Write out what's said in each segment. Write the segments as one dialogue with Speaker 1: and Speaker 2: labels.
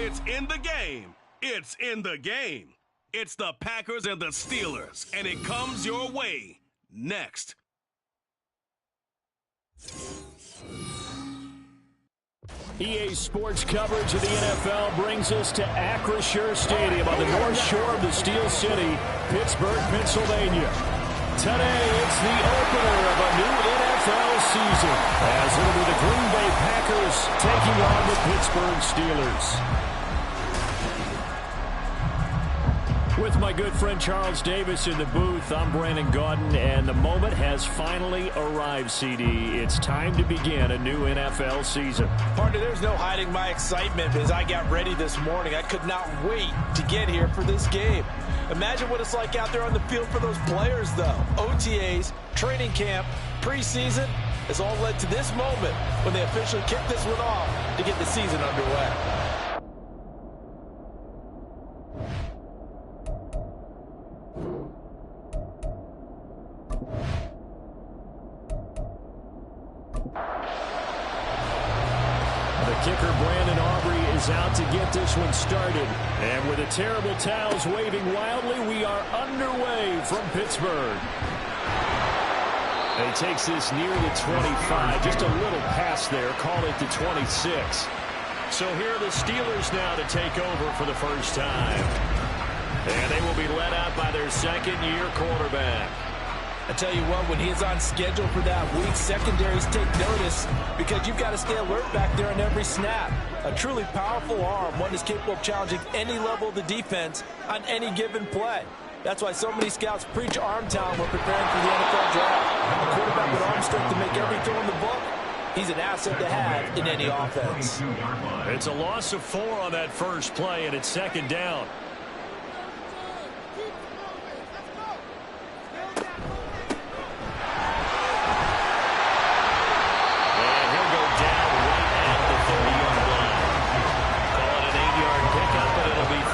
Speaker 1: it's in the game, it's in the game. It's the Packers and the Steelers, and it comes your way next.
Speaker 2: EA Sports coverage of the NFL brings us to Acrisure Stadium on the north shore of the Steel City, Pittsburgh, Pennsylvania. Today, it's the opener of a new NFL season, as it'll be the Green Bay Packers taking on the Pittsburgh Steelers. With my good friend Charles Davis in the booth, I'm Brandon Gaudin, and the moment has finally arrived, CD. It's time to begin a new NFL season.
Speaker 3: Partner, there's no hiding my excitement as I got ready this morning. I could not wait to get here for this game. Imagine what it's like out there on the field for those players, though. OTAs, training camp, preseason has all led to this moment when they officially kick this one off to get the season underway.
Speaker 2: Kicker Brandon Aubrey is out to get this one started. And with the terrible towels waving wildly, we are underway from Pittsburgh. And he takes this near the 25, just a little past there, call it the 26. So here are the Steelers now to take over for the first time. And they will be led out by their second-year quarterback.
Speaker 3: I tell you what, when he is on schedule for that week, secondaries take notice because you've got to stay alert back there on every snap. A truly powerful arm, one that's capable of challenging any level of the defense on any given play. That's why so many scouts preach arm talent when preparing for the NFL draft. A quarterback with arm strength to make every throw in the book, he's an asset to have in any offense.
Speaker 2: It's a loss of 4 on that first play, and it's second down.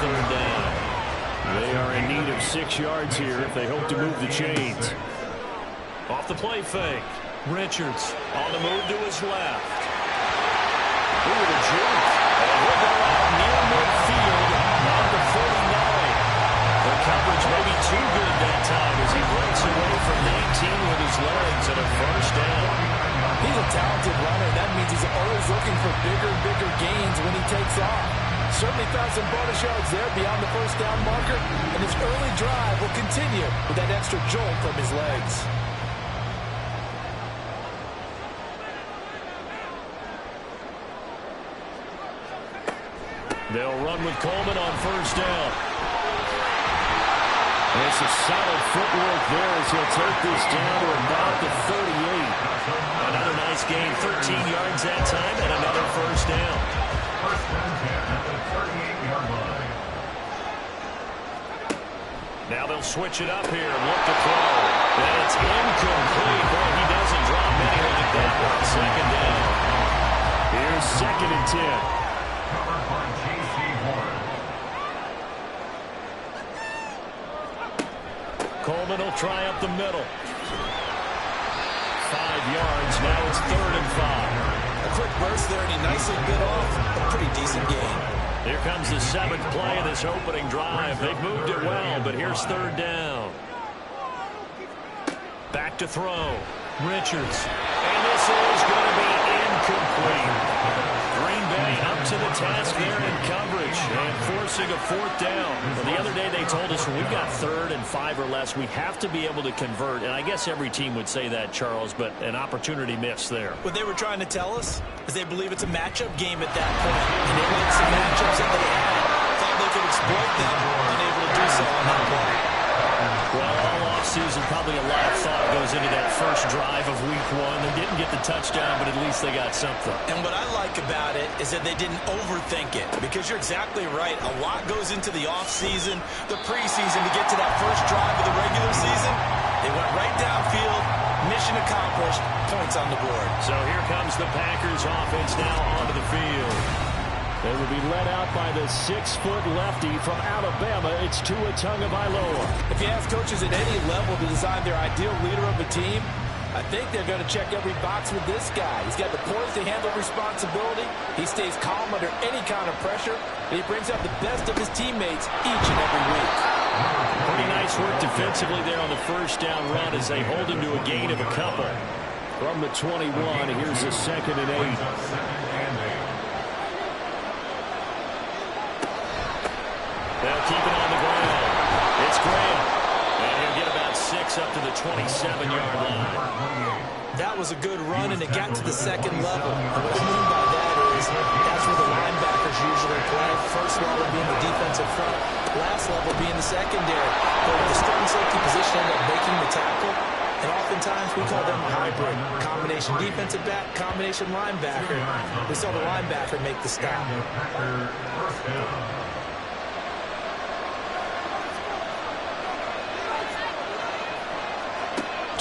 Speaker 2: Third down. They are in need of 6 yards here if they hope to move the chains. Off the play fake. Richards on the move to his left. Ooh, the juke. And he'll go out near midfield on the 49. The coverage may be too good that time as he breaks away from 19 with his legs and a first down.
Speaker 3: He's a talented runner. That means he's always looking for bigger and bigger gains when he takes off. Certainly found some bonus yards there beyond the first down marker, and his early drive will continue with that extra jolt from his legs.
Speaker 2: They'll run with Coleman on first down. And it's a solid footwork there as he'll take this down to about the 38. Another nice gain, 13 yards that time, and another first down.
Speaker 4: First and 10 at the 38-yard line.
Speaker 2: Now they'll switch it up here and look to throw. And it's incomplete. Boy, he doesn't drop many like that one. Second down. Here's second and 10.
Speaker 4: Covered by J.C. Horn.
Speaker 2: Coleman will try up the middle. 5 yards. Now it's third and 5.
Speaker 3: A quick burst there, and he nicely bit off a pretty decent gain.
Speaker 2: Here comes the 7th play of this opening drive. They've moved it well, but here's third down. Back to throw. Richards. And this is going to be incomplete. Green Bay up to the task there in coverage and forcing a fourth down. Well, the other day they told us when we've got 3rd and 5 or less, we have to be able to convert. And I guess every team would say that, Charles, but an opportunity missed there.
Speaker 3: What they were trying to tell us is they believe it's a matchup game at that point. And they made some matchups that they had. Thought they could exploit them, unable to do so on that play.
Speaker 2: Well, all offseason, probably a lot of thought goes into that first drive of week 1. They didn't get the touchdown, but at least they got something.
Speaker 3: And what I like about it is that they didn't overthink it, because you're exactly right. A lot goes into the offseason, the preseason to get to that first drive of the regular season. They went right downfield, mission accomplished, points on the board.
Speaker 2: So here comes the Packers offense now onto the field. They will be led out by the 6-foot lefty from Alabama. It's Tua Tagovailoa.
Speaker 3: If you ask coaches at any level to design their ideal leader of a team, I think they're going to check every box with this guy. He's got the poise to handle responsibility. He stays calm under any kind of pressure. And he brings out the best of his teammates each and every week.
Speaker 2: Pretty nice work defensively there on the first down run as they hold him to a gain of a couple. From the 21, here's a 2nd and 8. They'll keep it on the ground. It's Graham. And he'll get about 6 up to the 27-yard line.
Speaker 3: That was a good run, and it got to the second level. And what I mean by that is that's where the linebackers usually play. First level being the defensive front, last level being the secondary. But with the strong safety position end up making the tackle, and oftentimes we call them a hybrid. Combination defensive back, combination linebacker. We saw the linebacker make the stop.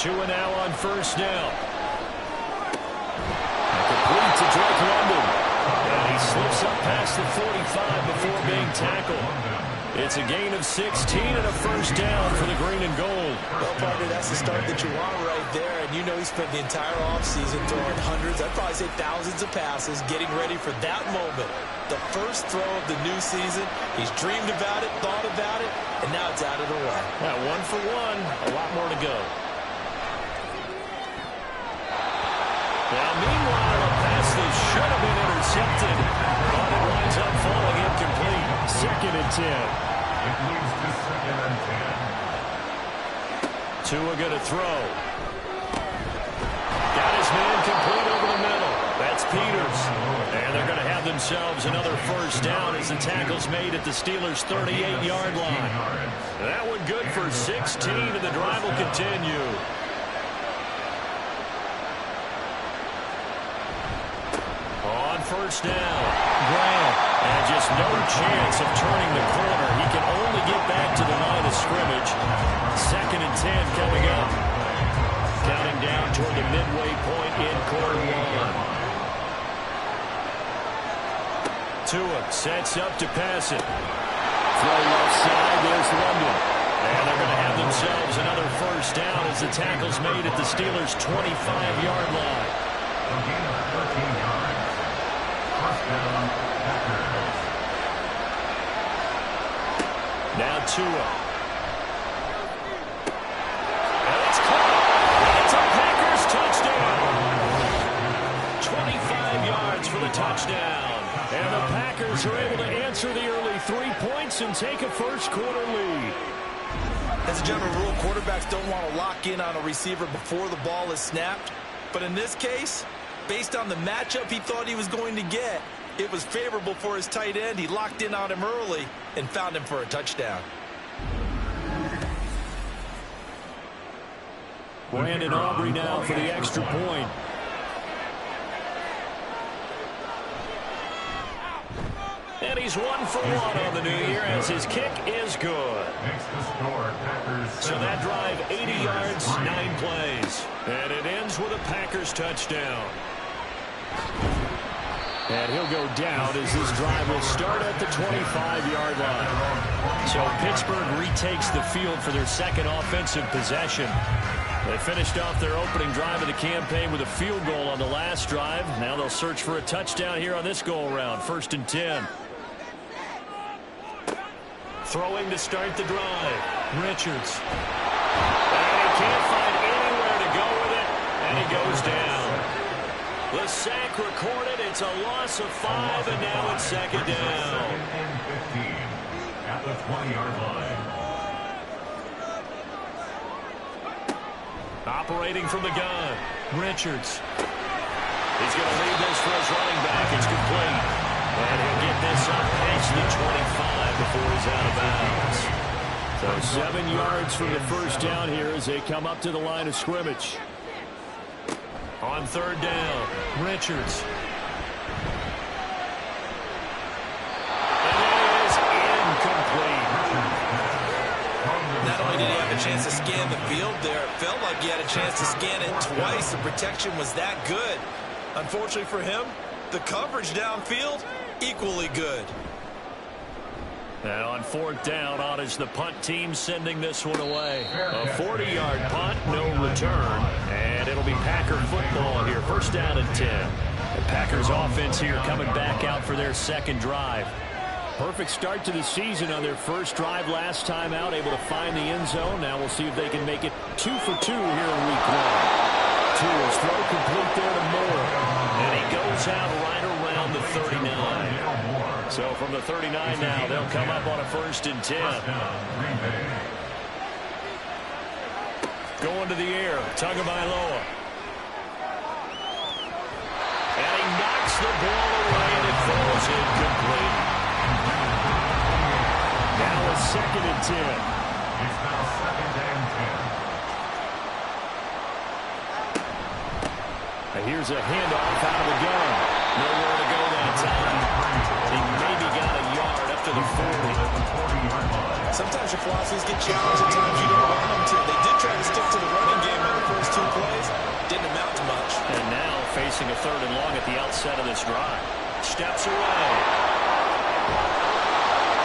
Speaker 2: 2 now on first down. Complete to Drake London. And he slips up past the 45 before being tackled. It's a gain of 16 and a first down for the green and gold.
Speaker 3: Well, partner, that's the start that you want right there. And you know he spent the entire offseason throwing hundreds, I'd probably say thousands of passes, getting ready for that moment. The first throw of the new season. He's dreamed about it, thought about it, and now it's out of the way.
Speaker 2: Now, 1 for 1, a lot more to go. Now, meanwhile, a pass that should have been intercepted, but it winds up falling incomplete. 2nd and 10.
Speaker 4: It moves to 2nd and 10.
Speaker 2: Tua going to throw. Got his man complete over the middle. That's Peters. And they're going to have themselves another first down as the tackle's made at the Steelers' 38-yard line. That one good for 16, and the drive will continue. First down. Graham. And just no chance of turning the corner. He can only get back to the line of scrimmage. 2nd and 10 coming up. Counting down toward the midway point in quarter 1. Tua sets up to pass it. Throw left side. There's London. And they're going to have themselves another first down as the tackle's made at the Steelers' 25-yard line.
Speaker 4: A gain of 13 yards.
Speaker 2: Now Tua. And it's caught. It's a Packers touchdown. 25 yards for the touchdown. And the Packers are able to answer the early 3 points and take a first-quarter lead.
Speaker 3: As a general rule, quarterbacks don't want to lock in on a receiver before the ball is snapped. But in this case, based on the matchup he thought he was going to get, it was favorable for his tight end. He locked in on him early and found him for a touchdown.
Speaker 2: Brandon Aubrey now for the extra point. And he's 1 for 1 on the new year as his kick is good.
Speaker 4: Makes the score, Packers.
Speaker 2: So that drive, 80 yards, 9 plays. And it ends with a Packers touchdown. And he'll go down as this drive will start at the 25-yard line. So Pittsburgh retakes the field for their second offensive possession. They finished off their opening drive of the campaign with a field goal on the last drive. Now they'll search for a touchdown here on this go-around. 1st and 10. Throwing to start the drive. Richards. And he can't find anywhere to go with it. And he goes down. The sack recorded. It's a loss of 5, and now it's 2nd down.
Speaker 4: 2nd and 15 at the 20-yard line.
Speaker 2: Operating from the gun. Richards. He's going to leave this for his running back. It's complete. And he'll get this up past the 25 before he's out of bounds. So 7 yards from the first down here as they come up to the line of scrimmage. On 3rd down, Richards. And it is incomplete.
Speaker 3: Not only did he have a chance to scan the field there, it felt like he had a chance to scan it twice. The protection was that good. Unfortunately for him, the coverage downfield, equally good.
Speaker 2: And on fourth down, on is the punt team sending this one away. A 40-yard punt, no return. And it'll be Packer football here. First down and 10. The Packers offense here coming back out for their second drive. Perfect start to the season on their first drive last time out, able to find the end zone. Now we'll see if they can make it 2 for 2 here in week 1. Tools throw complete there to Moore. And he goes out right around the 39. So from the 39 now, they'll come up on a first and 10. Going to the air, Tagovailoa. And he knocks the ball away and it falls incomplete. Now a second and 10.
Speaker 4: It's now second and 10.
Speaker 2: And here's a handoff out of the gun. Nowhere to go that time. He maybe got a yard up to the 40.
Speaker 3: Sometimes your philosophies get challenged at times you don't want them to. They did try to stick to the running game on the first 2 plays. Didn't amount to much.
Speaker 2: And now facing a third and long at the outset of this drive. Steps away.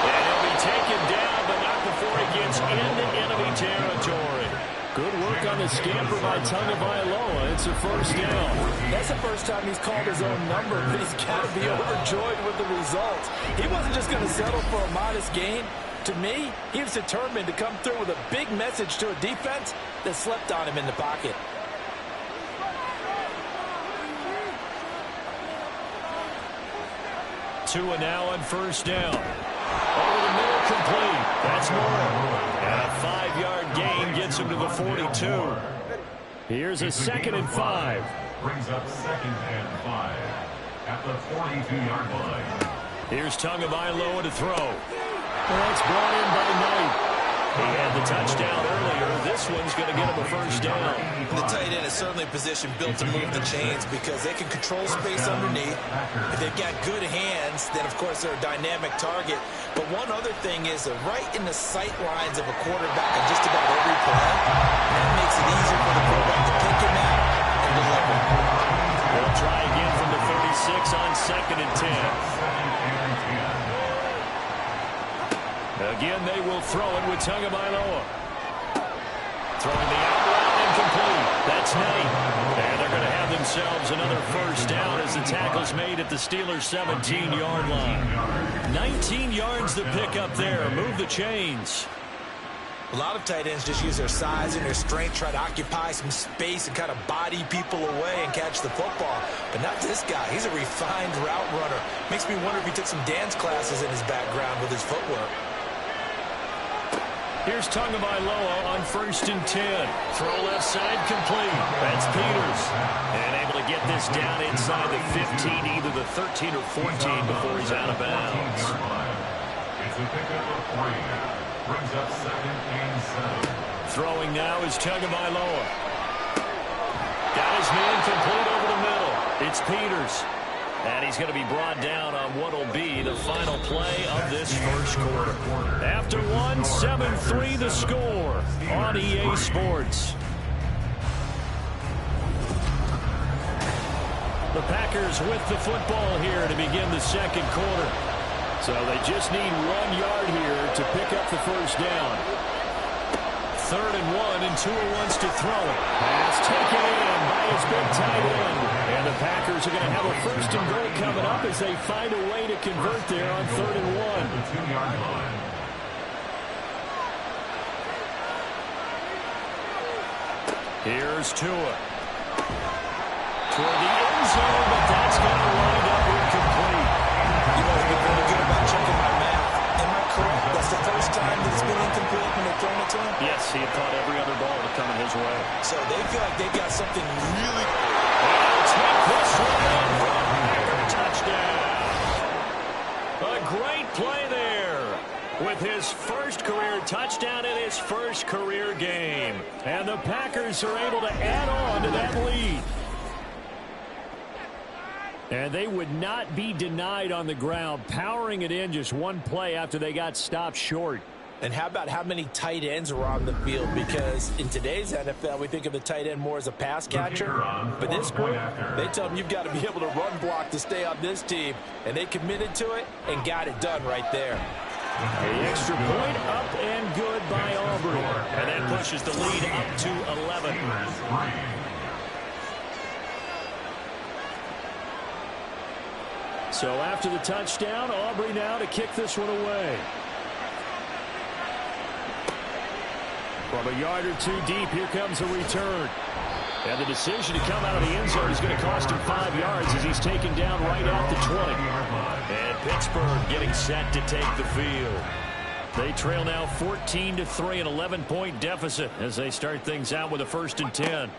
Speaker 2: And he'll be taken down, but not before he gets into enemy territory. Good work on the scamper by Tagovailoa. It's a first down.
Speaker 3: That's the first time he's called his own number, but he's got to be overjoyed with the results. He wasn't just going to settle for a modest gain. To me, he was determined to come through with a big message to a defense that slept on him in the pocket.
Speaker 2: Tua now on first down. Over the middle, complete. That's more. And a 5-yard gain gets him to the 42. Here's a second and 5.
Speaker 4: Brings up second and 5 at the 42-yard line.
Speaker 2: Here's Tagovailoa to throw. That's brought in by Knight. He had the touchdown earlier. This one's going to get him a first down.
Speaker 3: The tight end is certainly a position built to move the chains because they can control space underneath. If they've got good hands, then, of course, they're a dynamic target. But one other thing is they're right in the sight lines of a quarterback on just about every play. That makes it easier for the quarterback to pick him out and deliver.
Speaker 2: They'll try again from the 36 on second and 10. Again, they will throw it with Tagovailoa. Throwing the out route incomplete. That's Knight. And they're going to have themselves another first down as the tackle's made at the Steelers' 17-yard line. 19 yards to pick up there. Move the chains.
Speaker 3: A lot of tight ends just use their size and their strength, try to occupy some space and kind of body people away and catch the football. But not this guy. He's a refined route runner. Makes me wonder if he took some dance classes in his background with his footwork.
Speaker 2: Here's Tagovailoa on first and 10. Throw left side complete. That's Peters. And able to get this down inside the 15, either the 13 or 14 before he's out of bounds.
Speaker 4: It's a pickup of 3. Brings up second and 7.
Speaker 2: Throwing now is Tagovailoa. Got his man complete over the middle. It's Peters. And he's going to be brought down on what will be the final play of this first quarter. After one, 7-3 the score on EA Sports. The Packers with the football here to begin the second quarter. So they just need 1 yard here to pick up the first down. 3rd and 1, and Tua wants to throw it. Pass taken in by his big tight end. And the Packers are going to have a first and goal coming up as they find a way to convert there on 3rd and 1.
Speaker 4: The 2-yard line.
Speaker 2: Here's Tua. Toward the end zone, but that's going to wind up incomplete.
Speaker 3: You know, I've been really good about checking my math. Am I correct? That's the first time that it's been incomplete when they've thrown it to him?
Speaker 2: Yes, he had thought every other ball was coming his way.
Speaker 3: So they feel like they've got something really...
Speaker 2: Take this one in for a Packer touchdown. A great play there with his first career touchdown in his first career game. And the Packers are able to add on to that lead. And they would not be denied on the ground, powering it in just one play after they got stopped short.
Speaker 3: And how about how many tight ends are on the field? Because in today's NFL, we think of the tight end more as a pass catcher. But this group, they tell them you've got to be able to run block to stay on this team. And they committed to it and got it done right there.
Speaker 2: The extra point up and good by Aubrey. And that pushes the lead up to 11. So after the touchdown, Aubrey now to kick this one away. From a yard or two deep, here comes a return. And the decision to come out of the end zone is going to cost him 5 yards as he's taken down right at the 20. And Pittsburgh getting set to take the field. They trail now 14-3, an 11-point deficit as they start things out with a 1st and 10.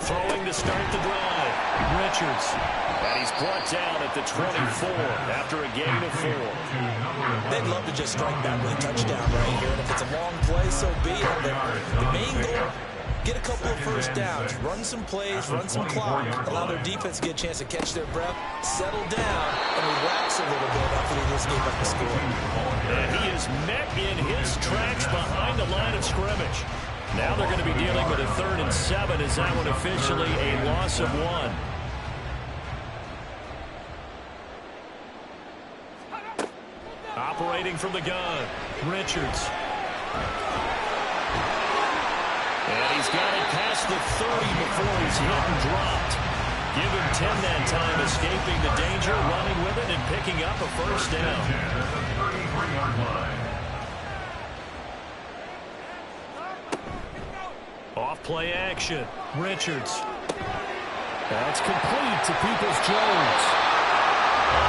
Speaker 2: Throwing to start the drive. Richards. And he's brought down at the 24 after a gain of 4.
Speaker 3: They'd love to just strike back with a touchdown right here. And if it's a long play, so be it. But the main goal, get a couple of first downs, run some plays, run some clock, allow their defense to get a chance to catch their breath, settle down, and relax a little bit after they just gave up the score.
Speaker 2: And he is met in his tracks behind the line of scrimmage. Now they're going to be dealing with a 3rd and 7 as that one officially a loss of 1. Operating from the gun, Richards. And he's got it past the 30 before he's hit and dropped. Give him 10 that time, escaping the danger, running with it, and picking up a 1st down. Off play action, Richards. That's complete to Peoples-Jones.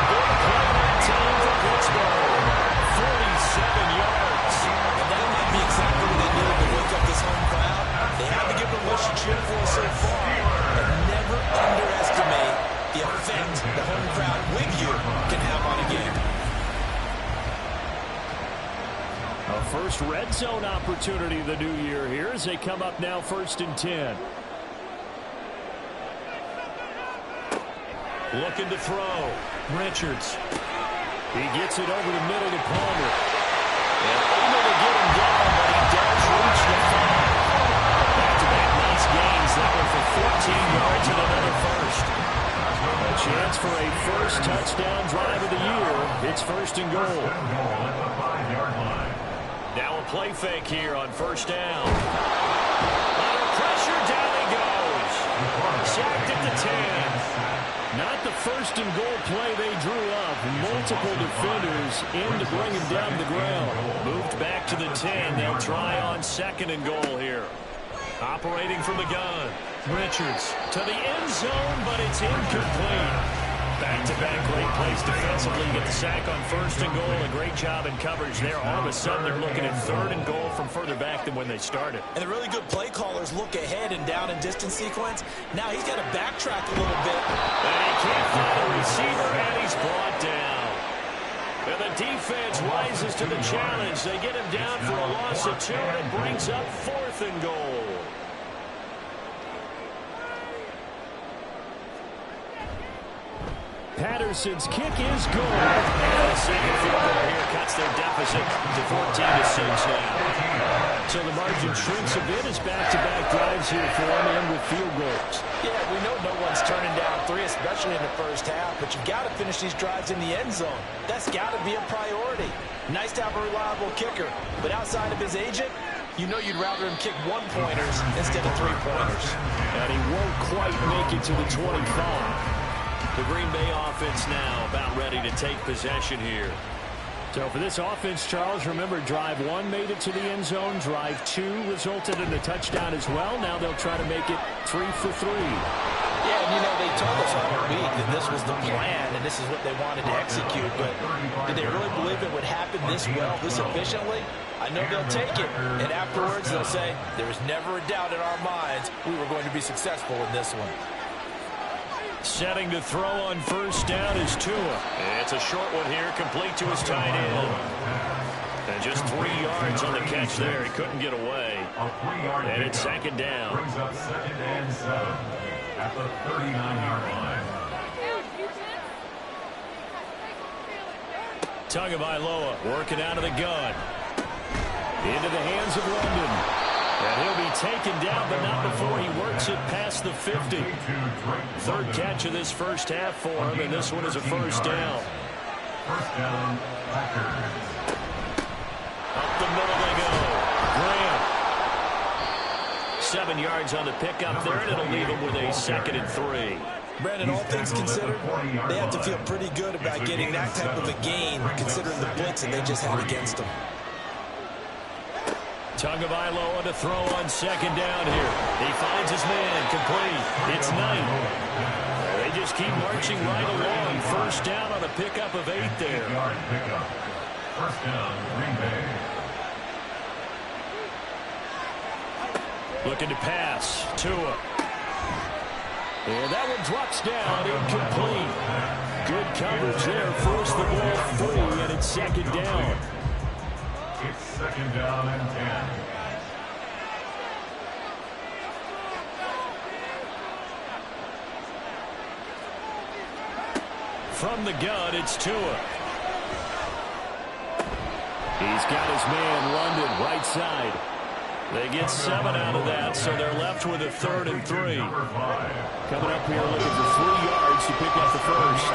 Speaker 2: Play that time for Pittsburgh. 47 yards.
Speaker 3: And that might be exactly what they needed to wake up this home crowd. They have to give them what you cheer for so far. And never underestimate the effect the home crowd with you can have on a game.
Speaker 2: A first red zone opportunity the new year here as they come up now 1st and 10. Looking to throw. Richards. He gets it over the middle to Palmer. And able to get him down, but he does reach the 5. Back-to-back nice gains. That one for 14 yards and another 1st. A chance for a first touchdown drive of the year. It's 1st and goal. Now a play fake here on 1st down. Under pressure, down he goes. Sacked at the 10. Not the 1st and goal play they drew up. Multiple defenders in to bring him down to the ground. Moved back to the 10. They'll try on 2nd and goal here. Operating from the gun. Richards to the end zone, but it's incomplete. Back-to-back great plays defensively. Get the sack on 1st and goal. A great job in coverage there. All of a sudden, they're looking at 3rd and goal from further back than when they started.
Speaker 3: And the really good play callers look ahead and down and distance sequence. Now he's got to backtrack a little bit.
Speaker 2: And he can't find the receiver, and he's brought down. And the defense rises to the challenge. They get him down for a loss of 2, and it brings up 4th and goal. Patterson's kick is good. And a second field goal here cuts their deficit to 14-6 now. So the margin shrinks a bit as back-to-back drives here for them and with field goals.
Speaker 3: Yeah, we know no one's turning down 3, especially in the first half, but you've got to finish these drives in the end zone. That's got to be a priority. Nice to have a reliable kicker, but outside of his agent, you know you'd rather him kick 1-pointers instead of 3-pointers.
Speaker 2: And he won't quite make it to the 25. The Green Bay offense now about ready to take possession here. So for this offense, Charles, remember drive 1 made it to the end zone. Drive 2 resulted in a touchdown as well. Now they'll try to make it 3 for 3.
Speaker 3: Yeah, and you know, they told us all week that this was the plan and this is what they wanted to execute. But did they really believe it would happen this well, this efficiently? I know they'll take it. And afterwards they'll say, there was never a doubt in our minds we were going to be successful in this one.
Speaker 2: Setting to throw on 1st down is Tua. It's a short one here, complete to his tight end. And just 3 yards on the catch there. He couldn't get away. And it's 2nd down.
Speaker 4: Brings up 2nd and 7 at the 39-yard line.
Speaker 2: Tagovailoa working out of the gun. Into the hands of London. And he'll be taken down, but not before he works it past the 50. 3rd catch of this first half for him, and this one is a 1st down.
Speaker 4: 1st down, Packers.
Speaker 2: Up the middle they go. Graham. 7 yards on the pickup there, and it'll leave him with a 2nd and 3.
Speaker 3: Brandon, all things considered, they have to feel pretty good about getting that type of a gain, considering the blitz that they just had against them.
Speaker 2: Tagovailoa to throw on 2nd down here. He finds his man, complete. It's Knight. They just keep marching right along. 1st down on a pickup of 8 there.
Speaker 4: 1st down, Green Bay.
Speaker 2: Looking to pass. Tua. And that one drops down, incomplete. Good coverage there. Force the ball free, and it's 2nd down.
Speaker 4: It's 2nd down and 10.
Speaker 2: From the gun, it's Tua. He's got his man, London, right side. They get 7 out of that, so they're left with a 3rd and 3. Coming up here looking for 3 yards to pick up the 1st.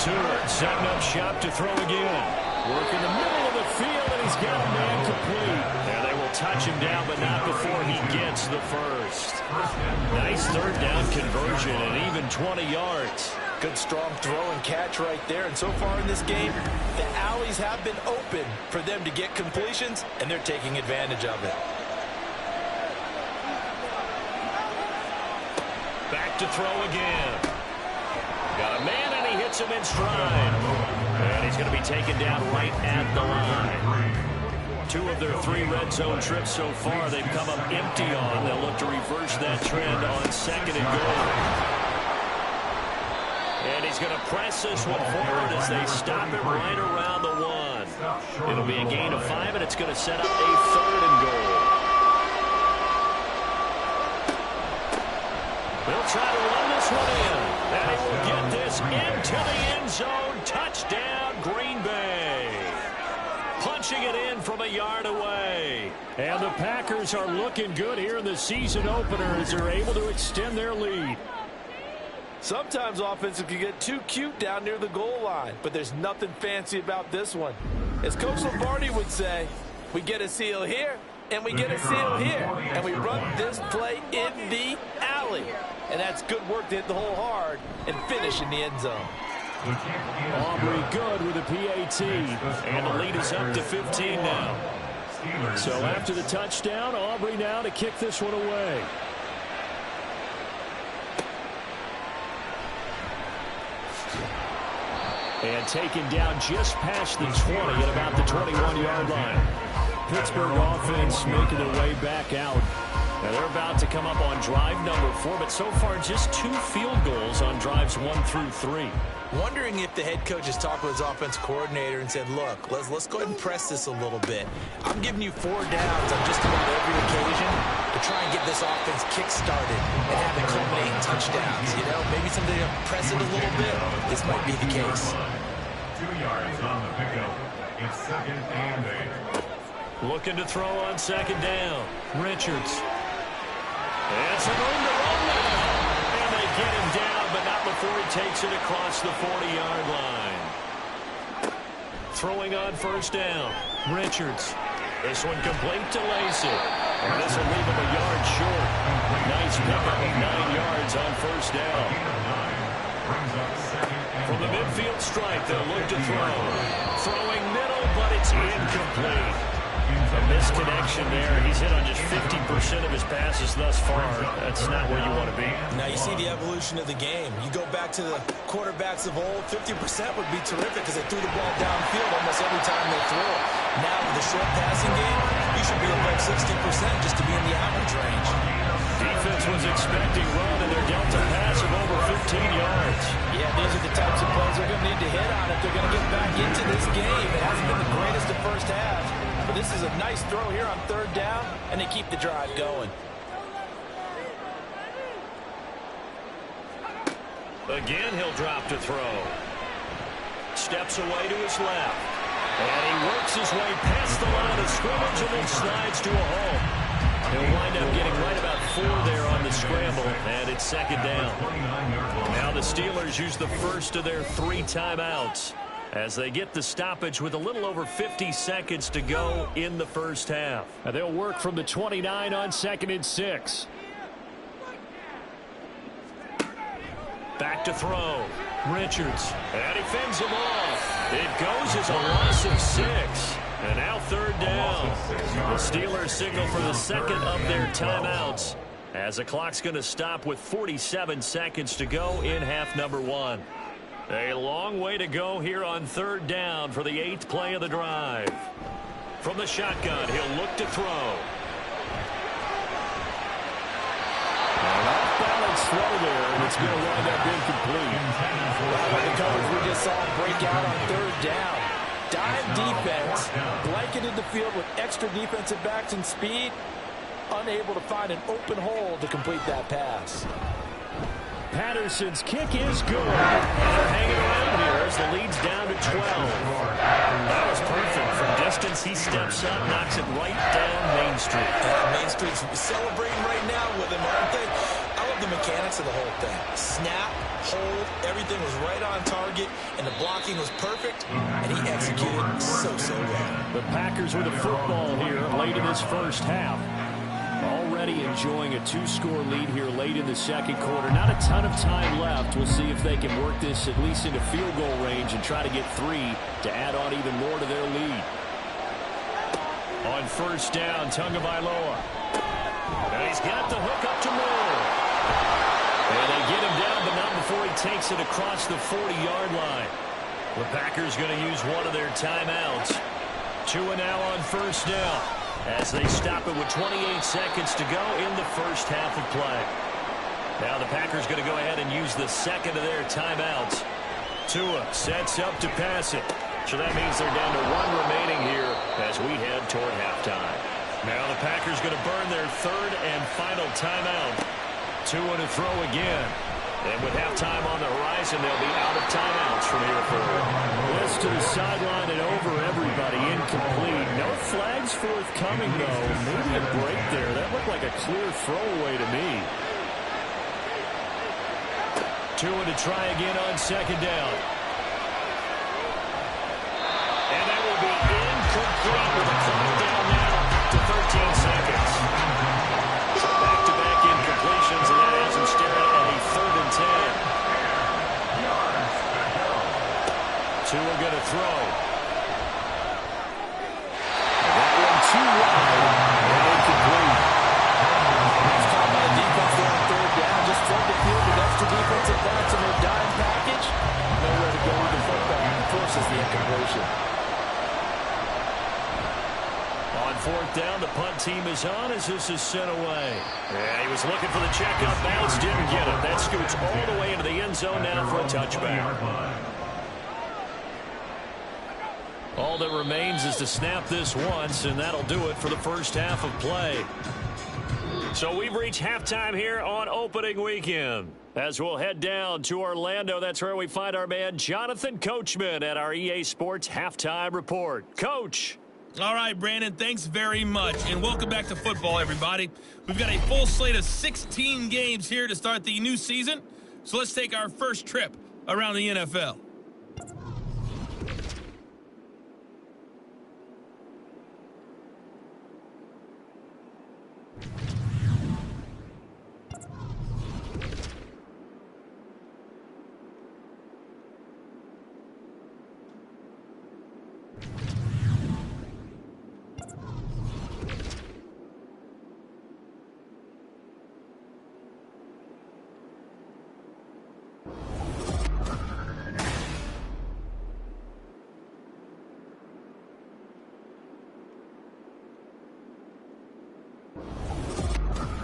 Speaker 2: Tua setting up shop to throw again. Work in the middle of the field, and he's got a man complete. And they will touch him down, but not before he gets the 1st. Nice 3rd down conversion and even 20 yards.
Speaker 3: Good strong throw and catch right there. And so far in this game, the alleys have been open for them to get completions, and they're taking advantage of it.
Speaker 2: Back to throw again. Got a man, and he hits him in stride. And he's going to be taken down right at the line. 2 of their 3 red zone trips so far they've come up empty on. They'll look to reverse that trend on 2nd and goal. And he's going to press this one forward as they stop him right around the 1. It'll be a gain of 5, and it's going to set up a 3rd and goal. They'll try to run this one in. And he will get this into the end zone. Touchdown, Green Bay. Punching it in from a yard away. And the Packers are looking good here in the season opener as they're able to extend their lead.
Speaker 3: Sometimes offenses can get too cute down near the goal line, but there's nothing fancy about this one. As Coach Lombardi would say, we get a seal here, and we get a seal here, and we run this play in the alley. And that's good work to hit the hole hard and finish in the end zone.
Speaker 2: Aubrey good with a PAT, and the lead is up to 15 now. So after the touchdown, Aubrey now to kick this one away. And taken down just past the 20 at about the 21-yard line. Pittsburgh offense making their way back out. Now they're about to come up on drive number 4, but so far just 2 field goals on drives 1 through 3.
Speaker 3: Wondering if the head coach has talked with his offense coordinator and said, look, let's go ahead and press this a little bit. I'm giving you 4 downs on just about every occasion to try and get this offense kick-started and have it culminate in touchdowns. You know, maybe something to press it a little bit. This might be the case.
Speaker 4: 2 yards on the pickup. It's 2nd and 8.
Speaker 2: Looking to throw on 2nd down. Richards. And some room to run now. And they get him down, but not before he takes it across the 40-yard line. Throwing on 1st down. Richards. This one complete to Lacey. And this will leave him a yard short. Nice pickup of 9 yards on 1st down. From the midfield stripe, they'll look to throw. Throwing middle, but it's incomplete. A misconnection there. He's hit on just 50% of his passes thus far. That's not where you want to be.
Speaker 3: Now you see the evolution of the game. You go back to the quarterbacks of old, 50% would be terrific because they threw the ball downfield almost every time they throw it. Now with the short passing game, you should be above 60% just to be in the average range.
Speaker 2: Defense was expecting run, and they're dealt a pass of over 15 yards.
Speaker 3: Yeah, these are the types of plays they're going to need to hit on if they're going to get back into this game. It hasn't been the greatest of first half, but this is a nice throw here on 3rd down, and they keep the drive going.
Speaker 2: Again, he'll drop to throw. Steps away to his left. And he works his way past the line of scrimmage and then slides to a hole. He'll wind up getting right about 4 there on the scramble, and it's 2nd down. Now the Steelers use the first of their 3 timeouts. as they get the stoppage with a little over 50 seconds to go in the first half. And they'll work from the 29 on 2nd and 6. Back to throw. Richards. And he fends him off. It goes as a loss of 6. And now 3rd down. The Steelers signal for the second of their timeouts, as the clock's going to stop with 47 seconds to go in half number 1. A long way to go here on 3rd down for the 8th play of the drive. From the shotgun, he'll look to throw. An off-balance throw there, and it's going to wind up incomplete.
Speaker 3: The coverage we just saw break out on 3rd down. Dime defense, blanketed the field with extra defensive backs and speed, unable to find an open hole to complete that pass.
Speaker 2: Patterson's kick is good. And they're hanging around here as the lead's down to 12. That was perfect. From distance, he steps up, knocks it right down Main Street.
Speaker 3: Main Street's celebrating right now with him, aren't they? I love the mechanics of the whole thing. Snap, hold, everything was right on target, and the blocking was perfect, and he executed so well.
Speaker 2: The Packers with a football here late in this first half. Already enjoying a 2-score lead here late in the second quarter. Not a ton of time left. We'll see if they can work this at least into field goal range and try to get 3 to add on even more to their lead. On 1st down, Tagovailoa. And he's got the hook up to Moore. And they get him down, but not before he takes it across the 40-yard line. The Packers going to use one of their timeouts. 2 now on 1st down, as they stop it with 28 seconds to go in the first half of play. Now the Packers going to go ahead and use the second of their timeouts. Tua sets up to pass it. So that means they're down to 1 remaining here as we head toward halftime. Now the Packers going to burn their 3rd and final timeout. Tua to throw again. And with halftime on the horizon, they'll be out of timeouts from here forward. This to the sideline and over everybody, incomplete. No flags forthcoming, though. Maybe a break there. That looked like a clear throwaway to me. Tua to try again on 2nd down. And that will be incomplete with the clock down now to 13 seconds. So back-to-back incompletions, and that has him staring at a 3rd and 10. Tua going to throw. And that one too wide and incomplete.
Speaker 3: It's caught by the defense there on 3rd down. Just flood the field with extra defensive backs in their dime package. Nowhere to go with the football. Forces the incompletion.
Speaker 2: On 4th down, the punt team is on as this is sent away. Yeah, he was looking for the checkup bounce, didn't get it. That scoots all the way into the end zone now for a touchback. All that remains is to snap this once, and that'll do it for the first half of play. So we've reached halftime here on opening weekend. As we'll head down to Orlando, that's where we find our man Jonathan Coachman at our EA Sports Halftime Report. Coach.
Speaker 5: All right, Brandon, thanks very much, and welcome back to football, everybody. We've got a full slate of 16 games here to start the new season, so let's take our first trip around the NFL.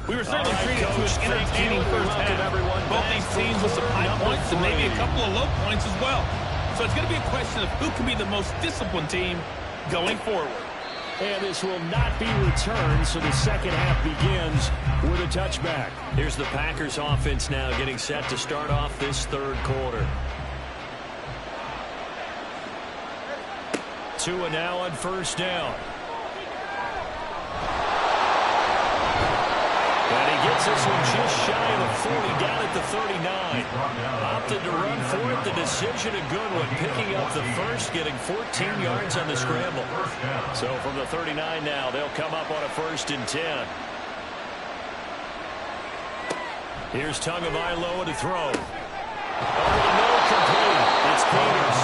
Speaker 5: We were certainly treated to an entertaining first half. Both these teams with some high points and maybe a couple of low points as well. So it's going to be a question of who can be the most disciplined team going forward.
Speaker 2: And this will not be returned, so the second half begins with a touchback. Here's the Packers offense now getting set to start off this 3rd quarter. Tua now on 1st down. And he gets Brings this one just shy of the 40, down at the 39. Opted to run for it. The decision a good one, picking up the first, getting 14 yards on the scramble. So from the 39 now, they'll come up on a 1st and 10. Here's Tagovailoa to throw. Over the middle, complete. It's Peters.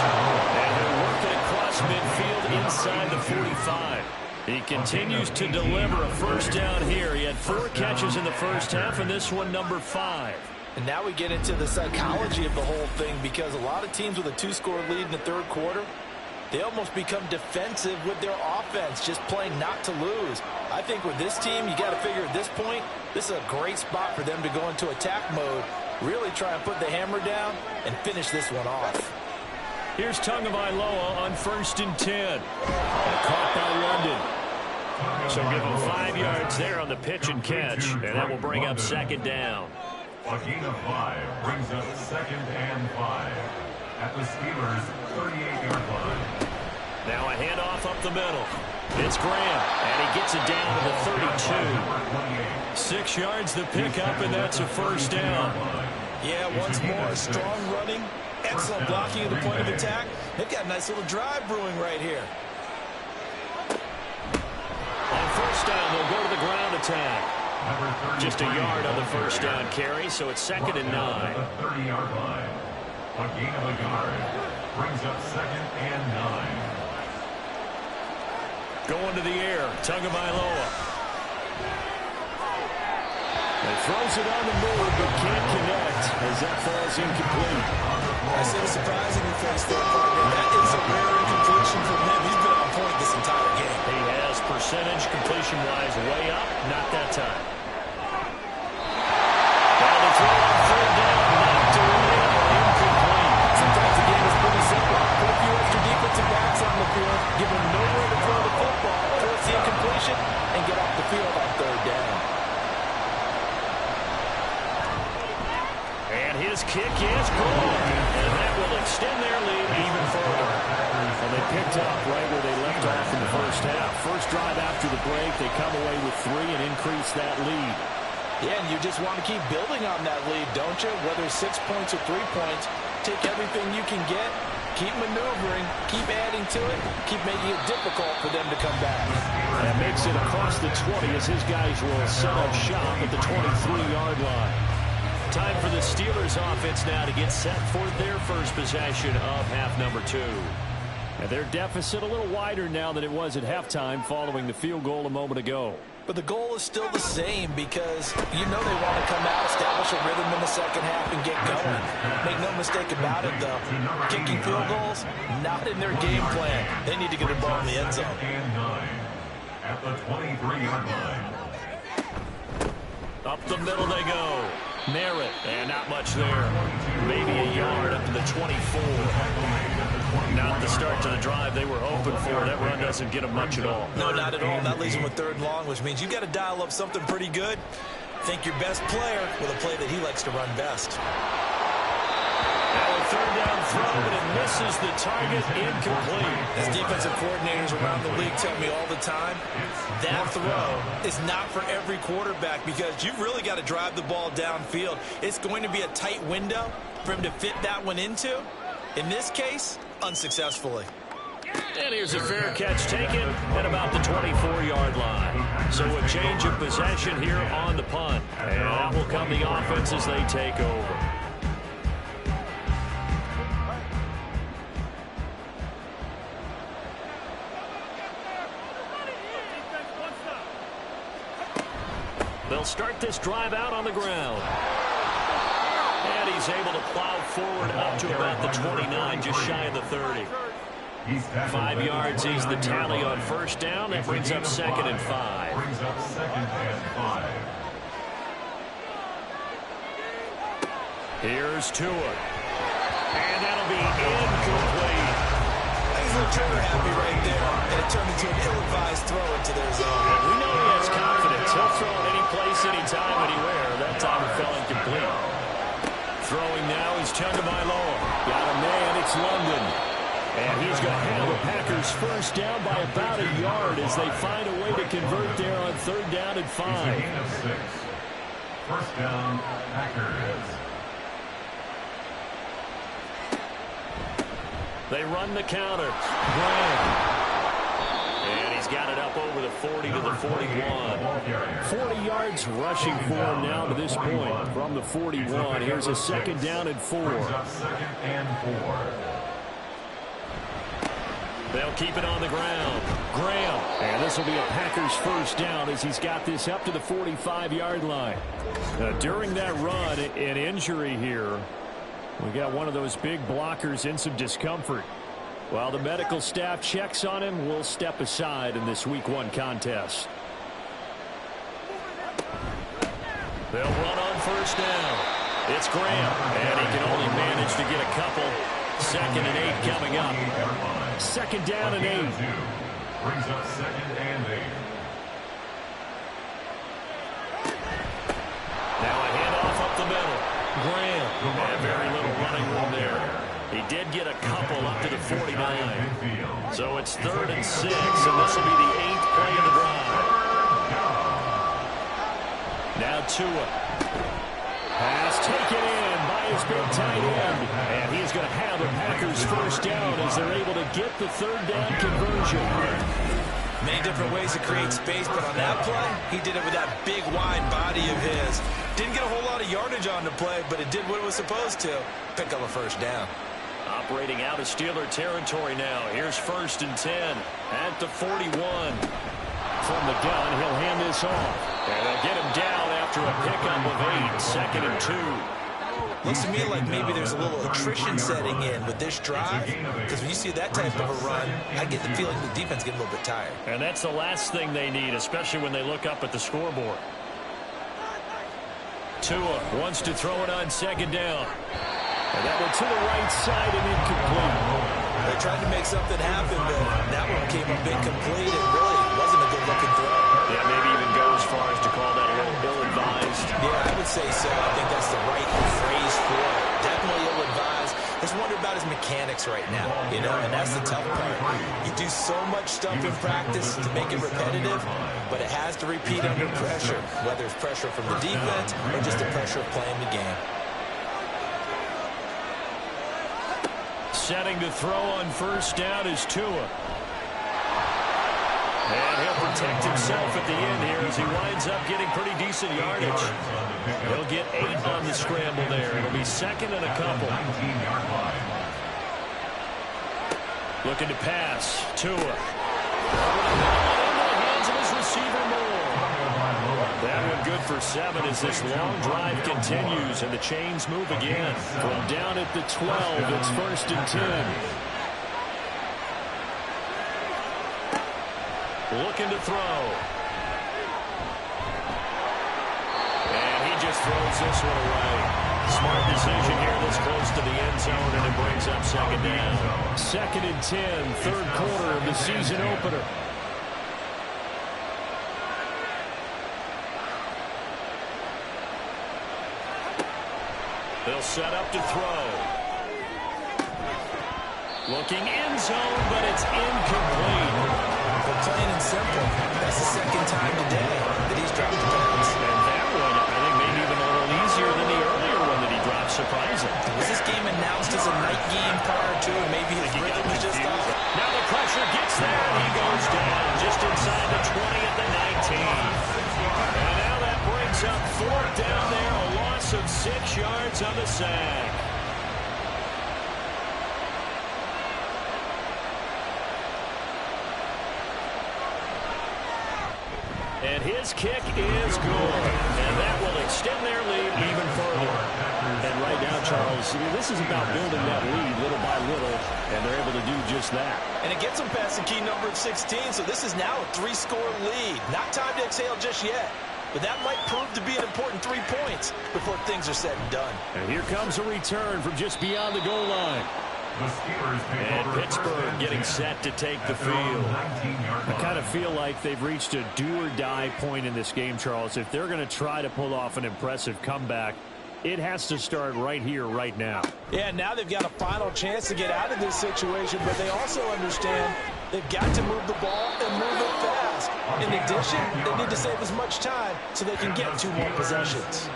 Speaker 2: And they're working across midfield inside the 45. He continues to deliver a 1st down here. He had 4 catches in the first half, and this one number 5.
Speaker 3: And now we get into the psychology of the whole thing, because a lot of teams with a 2-score lead in the 3rd quarter, they almost become defensive with their offense, just playing not to lose. I think with this team, you got to figure at this point, this is a great spot for them to go into attack mode, really try and put the hammer down and finish this one off.
Speaker 2: Here's Tagovailoa on 1st and 10. Caught by London. So give him 5 yards there on the pitch and catch, and that will bring up 2nd down.
Speaker 4: A gain of 5 brings up 2nd and 5 at the Steelers' 38-yard line.
Speaker 2: Now a handoff up the middle. It's Graham, and he gets it down to the 32. 6 yards the pickup, and that's a 1st down.
Speaker 3: Yeah, once more, strong running, excellent blocking at the point of attack. They've got a nice little drive brewing right here.
Speaker 2: On 1st down, they'll go to the ground attack. Just a yard on the 1st down carry, so it's 2nd and 9.
Speaker 4: The 30-yard line. A gain of a yard brings up 2nd and 9.
Speaker 2: Going to the air, Tagovailoa. He throws it on the move, but can't connect as that falls incomplete.
Speaker 3: I said a surprising face there, partner. That is a rare incompletion from him. He's been on point this entire game.
Speaker 2: He has percentage completion-wise way up, not that time. Now the throw on 3rd down, knocked away, incomplete.
Speaker 3: Sometimes the game is pretty simple. Put a few extra defensive backs on the field, give them nowhere to throw the football, force the incompletion, and get off the field on 3rd down.
Speaker 2: And his kick is good, and that will extend their lead even further. And they picked up right where they left off in the first half. First drive after the break, they come away with 3 and increase that lead.
Speaker 3: Yeah, and you just want to keep building on that lead, don't you? Whether 6 points or 3 points, take everything you can get, keep maneuvering, keep adding to it, keep making it difficult for them to come back.
Speaker 2: That makes it across the 20 as his guys will set up shop at the 23-yard line. Time for the Steelers offense now to get set for their first possession of half number 2. And their deficit a little wider now than it was at halftime following the field goal a moment ago.
Speaker 3: But the goal is still the same, because you know they want to come out, establish a rhythm in the second half, and get going. Make no mistake about it, though. Kicking field goals, not in their game plan. They need to get the ball in the end zone.
Speaker 4: And 9 at the 23-yard line.
Speaker 2: Up the middle they go. Merritt, and not much there. Maybe a yard up to the 24. Not the start to the drive they were hoping for. That run doesn't get them much at all.
Speaker 3: No, not at all. That leaves them with 3rd and long, which means you've got to dial up something pretty good. Think your best player with a play that he likes to run best.
Speaker 2: Now a 3rd down throw, but it misses the target, incomplete.
Speaker 3: As defensive coordinators around the league tell me all the time, that throw is not for every quarterback, because you've really got to drive the ball downfield. It's going to be a tight window for him to fit that one into. In this case, unsuccessfully.
Speaker 2: And here's a fair catch taken at about the 24-yard line. So a change of possession here on the punt. And that will come the offense as they take over. They'll start this drive out on the ground. And he's able to plow forward up to about the 29, just shy of the 30. 5 yards is the tally on 1st down. That brings up 2nd and 5.
Speaker 4: Brings up 2nd and 5.
Speaker 2: Here's Tua. And that'll be incomplete.
Speaker 3: He's a little trigger happy right there, and it turned into an ill-advised throw into their zone.
Speaker 2: We know he has confidence. He'll throw it any place, anytime, anywhere. That time it fell incomplete. Throwing now is Tagovailoa. Got a man, it's London. And he's going to handle the Packers first down by about a yard as they find a way to convert there on 3rd down and 5.
Speaker 4: First down, Packers.
Speaker 2: They run the counter. Graham. And he's got it up over the 40 to the 41. 40 yards rushing for him now to this point from the 41. Here's a second down and 4.
Speaker 4: Second and 4.
Speaker 2: They'll keep it on the ground. Graham. And this will be a Packers first down as he's got this up to the 45-yard line. During that run, an injury here. We got one of those big blockers in some discomfort. While the medical staff checks on him, we'll step aside in this Week 1 contest. They'll run on first down. It's Graham, and he can only manage to get a couple. Second and 8 coming up. Second down and 8.
Speaker 4: Brings up second and 8.
Speaker 2: Now a handoff up the middle. Graham. And very little running room there. He did get a couple up to the 49. So it's 3rd and 6, and this will be the 8th play of the drive. Now Tua. Pass taken in by his big tight end. And he's going to have the Packers first down as they're able to get the 3rd down conversion.
Speaker 3: Many different ways to create space, but on that play, he did it with that big, wide body of his. Didn't get a whole lot of yardage on the play, but it did what it was supposed to. Pick up a first down.
Speaker 2: Operating out of Steeler territory now. Here's 1st and 10 at the 41. From the gun, he'll hand this off. And they'll get him down after a pickup of 8. 2nd and 2.
Speaker 3: Looks to me like maybe there's a little attrition setting in with this drive, because when you see that type of a run, I get the feeling the defense getting a little bit tired.
Speaker 2: And that's the last thing they need, especially when they look up at the scoreboard. Tua wants to throw it on 2nd down. And that one to the right side and incomplete.
Speaker 3: They tried to make something happen, but that one came up incomplete and really wasn't a good-looking throw.
Speaker 2: Yeah, maybe even go as far as to call that a little ill-advised.
Speaker 3: Yeah, I would say so. I think that's the right phrase for it. Definitely ill-advised. Just wonder about his mechanics right now, you know, and that's the tough part. You do so much stuff in practice to make it repetitive, but it has to repeat under pressure, whether it's pressure from the defense or just the pressure of playing the game.
Speaker 2: Setting to throw on first down is Tua. And he'll protect himself at the end here as he winds up getting pretty decent yardage. He'll get 8 on the scramble there. It'll be 2nd and a couple. Looking to pass. Tua. Into the hands of his receiver Moore. That one good for 7 as this long drive continues and the chains move again. From down at the 12, it's 1st and 10. Looking to throw. And he just throws this one away. Smart decision here this close to the end zone, and it brings up 2nd down. 2nd and 10, 3rd quarter of the season opener. They'll set up to throw. Looking end zone, but it's incomplete.
Speaker 3: Plain and simple. That's the 2nd time today that he's dropped the pass.
Speaker 2: And that one, I think, maybe even a little easier than the earlier one that he dropped, surprising.
Speaker 3: Was this game announced as a night game prior to, and maybe his rhythm was just off?
Speaker 2: Now the pressure gets there. He goes down just inside the 20 at the 19. And now that brings up 4th down there, a loss of 6 yards on the sack. And his kick is good. And that will extend their lead even further. And right now, Charles, this is about building that lead little by little, and they're able to do just that.
Speaker 3: And it gets them past the key number of 16, so this is now a 3-score lead. Not time to exhale just yet, but that might prove to be an important 3 points before things are said and done.
Speaker 2: And here comes a return from just beyond the goal line. And Pittsburgh getting set to take the field. I kind of feel like they've reached a do-or-die point in this game, Charles. If they're going to try to pull off an impressive comeback, it has to start right here, right now.
Speaker 3: Yeah, now they've got a final chance to get out of this situation, but they also understand they've got to move the ball and move it fast. task. In addition, they need to save as much time so they can get 2 more possessions.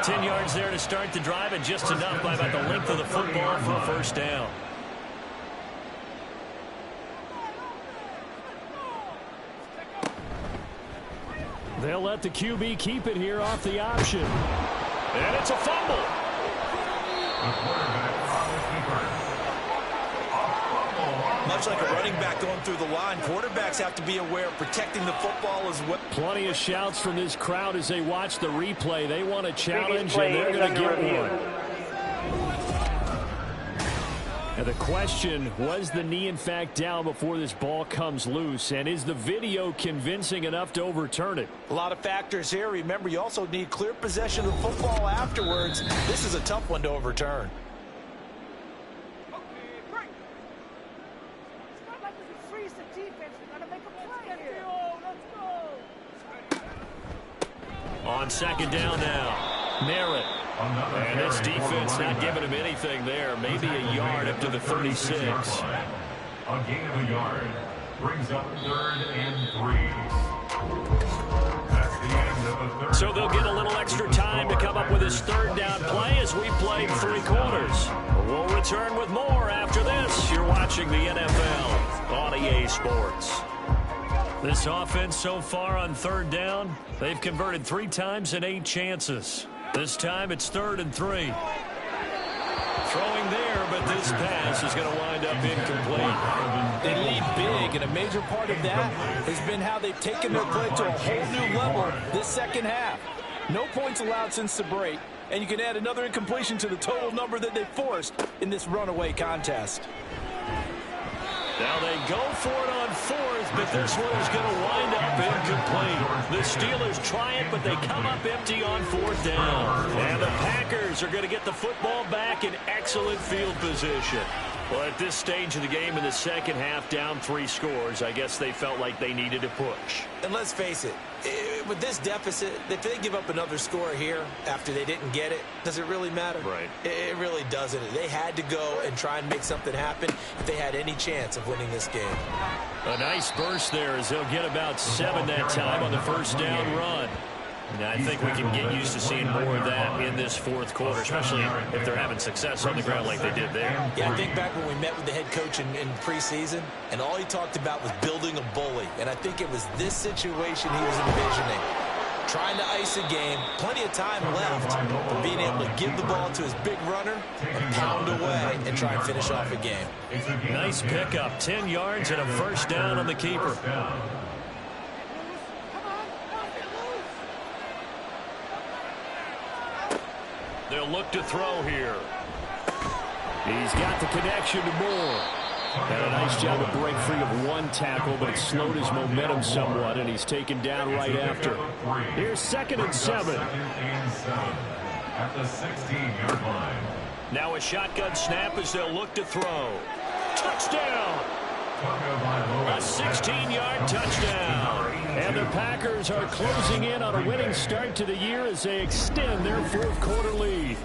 Speaker 2: 10 yards there to start the drive, and just enough by about the length of the football for a first down.
Speaker 6: They'll let the QB keep it here off the option.
Speaker 2: And it's a fumble.
Speaker 4: The quarterback on the keeper.
Speaker 3: Much like a running back going through the line, quarterbacks have to be aware of protecting the football as well.
Speaker 6: Plenty of shouts from this crowd as they watch the replay. They want a challenge, and they're going to get one. And the question, was the knee in fact down before this ball comes loose? And is the video convincing enough to overturn it?
Speaker 3: A lot of factors here. Remember, you also need clear possession of the football afterwards. This is a tough one to overturn.
Speaker 2: On second down now, Merritt. And this defense not giving him anything there. Maybe a yard up to the 36.
Speaker 4: A gain of a yard brings up 3rd and 3. That's the end of the third.
Speaker 2: So they'll get a little extra time to come up with his 3rd down play as we played 3 quarters. We'll return with more after this. You're watching the NFL on EA Sports. This offense so far on 3rd down, they've converted 3 times in 8 chances. This time it's 3rd and 3. Throwing there, but this pass is going to wind up incomplete.
Speaker 3: They lead big, and a major part of that has been how they've taken their play to a whole new level this second half. No points allowed since the break, and you can add another incompletion to the total number that they forced in this runaway contest.
Speaker 2: Now they go for it on 4th, but this one is going to wind up incomplete. The Steelers try it, but they come up empty on 4th down. And the Packers are going to get the football back in excellent field position. Well, at this stage of the game in the second half, down 3 scores, I guess they felt like they needed to push.
Speaker 3: And let's face it, with this deficit, if they give up another score here after they didn't get it, does it really matter?
Speaker 2: Right.
Speaker 3: It really doesn't. They had to go and try and make something happen if they had any chance of winning this game.
Speaker 2: A nice burst there as they'll get about 7 that time on the first down run. And I think we can get used to seeing more of that in this 4th quarter, especially if they're having success on the ground like they did there.
Speaker 3: Yeah, I think back when we met with the head coach in preseason, and all he talked about was building a bully. And I think it was this situation he was envisioning. Trying to ice a game, plenty of time left, but being able to give the ball to his big runner and pound away and try and finish off a game.
Speaker 2: Nice pickup, 10 yards and a first down on the keeper. They'll look to throw here.
Speaker 6: He's got the connection to Moore. Had a nice job to break free of 1 tackle, but it slowed his momentum somewhat, and he's taken down right after. Here's 2nd and 7.
Speaker 4: At the 16-yard line.
Speaker 2: Now a shotgun snap as they'll look to throw. Touchdown! A 16-yard touchdown.
Speaker 6: And the Packers are closing in on a winning start to the year as they extend their 4th quarter lead.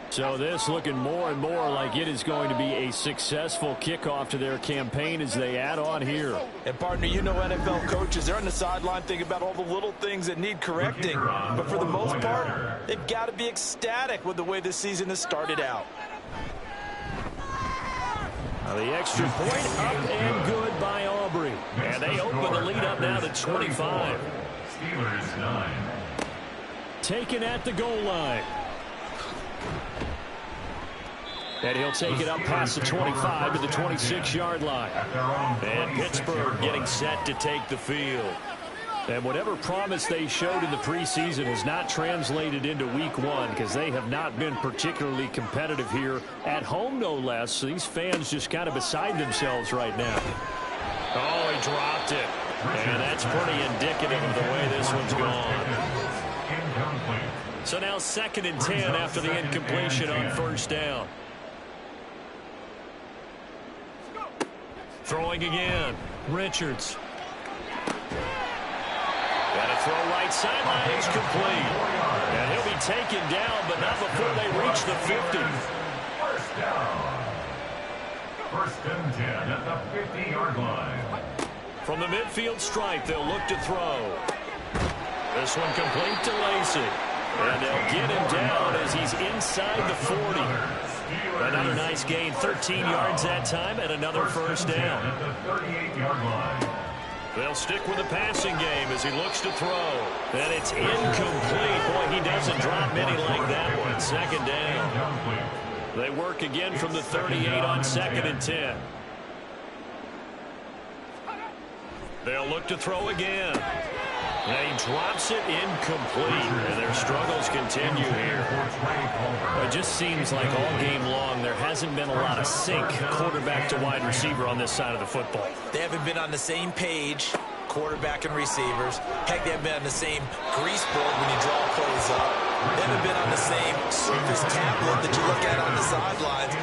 Speaker 6: So this looking more and more like it is going to be a successful kickoff to their campaign as they add on here.
Speaker 3: And partner, you know NFL coaches, they're on the sideline thinking about all the little things that need correcting. But for the most part, they've got to be ecstatic with the way this season has started out.
Speaker 6: Now the extra point up and good by Aubrey.
Speaker 2: And they open the lead up now to 25.
Speaker 4: Steelers 9.
Speaker 6: Taken at the goal line. And he'll take it up past the 25 to the 26-yard line.
Speaker 2: And Pittsburgh getting set to take the field.
Speaker 6: And whatever promise they showed in the preseason has not translated into week 1 because they have not been particularly competitive here at home, no less. So these fans just kind of beside themselves right now.
Speaker 2: Oh, he dropped it. And that's pretty indicative of the way this one's gone. So now 2nd and 10 after the incompletion on first down. Throwing again. Richards. Got to throw right sideline. It's complete. And he'll be taken down, but not before they reach the 50.
Speaker 4: First down. 1st and 10 at the 50-yard line.
Speaker 2: From the midfield stripe, they'll look to throw. This one complete to Lacey. And they'll get him down as he's inside the 40. Another nice gain, 13 yards that time, and another first down. They'll stick with the passing game as he looks to throw. And it's incomplete. Boy, he doesn't drop many like that one. Second down. They work again from the 38 on 2nd and 10. They'll look to throw again. And he drops it incomplete. And their struggles continue here.
Speaker 6: It just seems like all game long there hasn't been a lot of sync quarterback to wide receiver on this side of the football.
Speaker 3: They haven't been on the same page, quarterback and receivers. Heck, they haven't been on the same grease board when you draw plays up. They haven't been on the same surface tablet that you look at on the sidelines.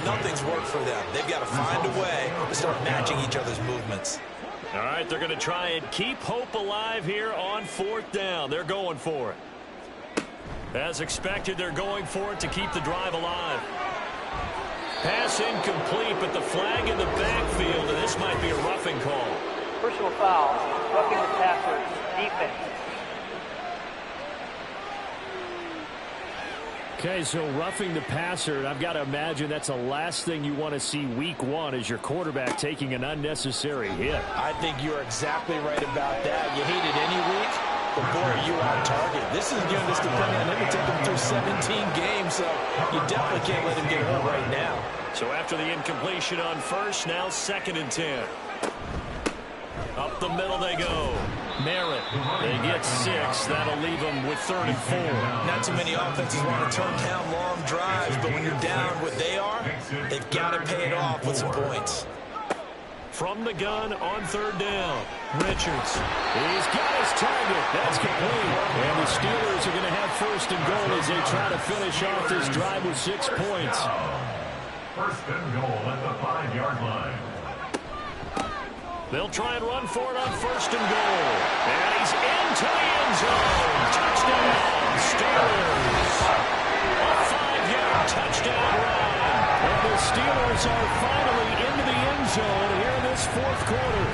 Speaker 3: Nothing's worked for them. They've got to find a way to start matching each other's movements.
Speaker 2: All right, they're going to try and keep hope alive here on 4th down. They're going for it. As expected, they're going for it to keep the drive alive. Pass incomplete, but the flag in the backfield, and this might be a roughing call.
Speaker 7: Personal foul, roughing the passer, defense.
Speaker 6: Okay, so roughing the passer, and I've got to imagine that's the last thing you want to see week 1 is your quarterback taking an unnecessary hit.
Speaker 3: I think you're exactly right about that. You hate it any week, but boy, are you on target. This is going to depend on him to take him through 17 games, so you definitely can't let him get hurt right now.
Speaker 2: So after the incompletion on first, now 2nd and 10. Up the middle they go. Merritt, they get 6. That'll leave them with 3rd and 4.
Speaker 3: Not too many offenses want to turn down long drives, but when you're down what they are, they've got to pay it off with some points.
Speaker 2: From the gun on 3rd down, Richards. He's got his target. That's complete.
Speaker 6: And the Steelers are going to have 1st and goal as they try to finish off this drive with 6 points.
Speaker 4: 1st and goal at the 5-yard line.
Speaker 2: They'll try and run for it on 1st and goal. And he's into the end zone. Touchdown, Steelers. A 5-yard touchdown run.
Speaker 6: And the Steelers are finally into the end zone here in this 4th quarter.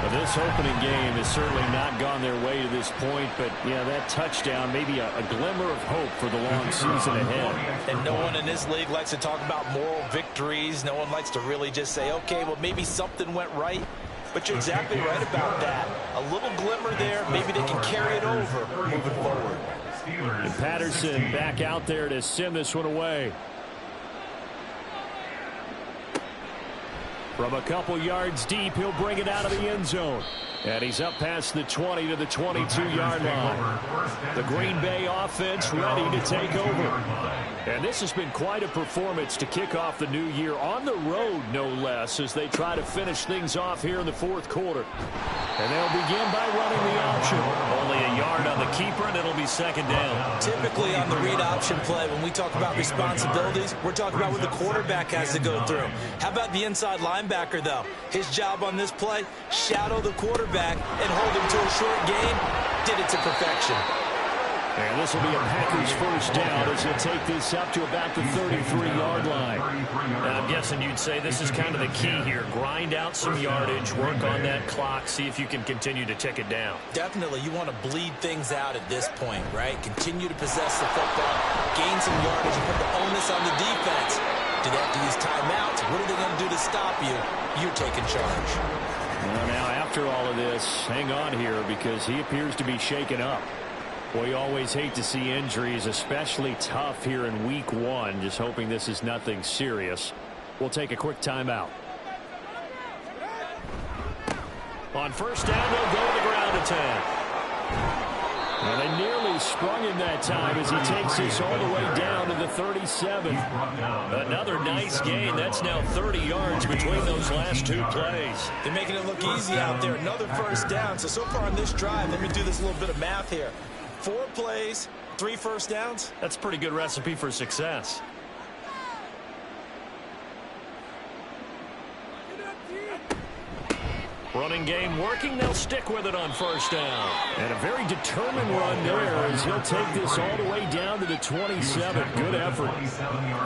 Speaker 6: Well, this opening game has certainly not gone their way to this point, but, yeah, that touchdown, maybe a glimmer of hope for the long season ahead.
Speaker 3: And no one in this league likes to talk about moral victories. No one likes to really just say, okay, well, maybe something went right. But you're exactly right about that. A little glimmer there. Maybe they can carry it over moving forward.
Speaker 6: And Patterson back out there to send this one away. From a couple yards deep, he'll bring it out of the end zone. And he's up past the 20 to the 22-yard line. The Green Bay offense ready to take over. And this has been quite a performance to kick off the new year on the road, no less, as they try to finish things off here in the 4th quarter. And they'll begin by running the option.
Speaker 2: Only a yard on the keeper, and it'll be 2nd down.
Speaker 3: Typically on the read option play, when we talk about responsibilities, we're talking about what the quarterback has to go through. How about the inside linebacker, though? His job on this play, shadow the quarterback and hold him to a short gain. Did it to perfection.
Speaker 6: And this will be a Packers 1st down as he'll take this up to about the 33-yard line.
Speaker 2: And I'm guessing you'd say this is kind of the key here. Grind out some yardage, work on that clock, see if you can continue to tick it down.
Speaker 3: Definitely, you want to bleed things out at this point, right? Continue to possess the football, gain some yardage, and put the onus on the defense. Do they have to use timeouts? What are they going to do to stop you? You're taking charge.
Speaker 6: Well, now, after all of this, hang on here because he appears to be shaken up. Well, you always hate to see injuries, especially tough here in week 1. Just hoping this is nothing serious. We'll take a quick timeout.
Speaker 2: On 1st down, they'll go to the ground attack.
Speaker 6: Well, they nearly sprung him that time as he takes this all the way down to the 37.
Speaker 2: Another nice gain. That's now 30 yards between those last 2 plays.
Speaker 3: They're making it look easy out there. Another 1st down. So far on this drive, let me do this little bit of math here. 4 plays, 3 1st downs.
Speaker 2: That's a pretty good recipe for success.
Speaker 6: Running game working. They'll stick with it on first down. And a very determined run there as he'll take this all the way down to the 27. Good effort.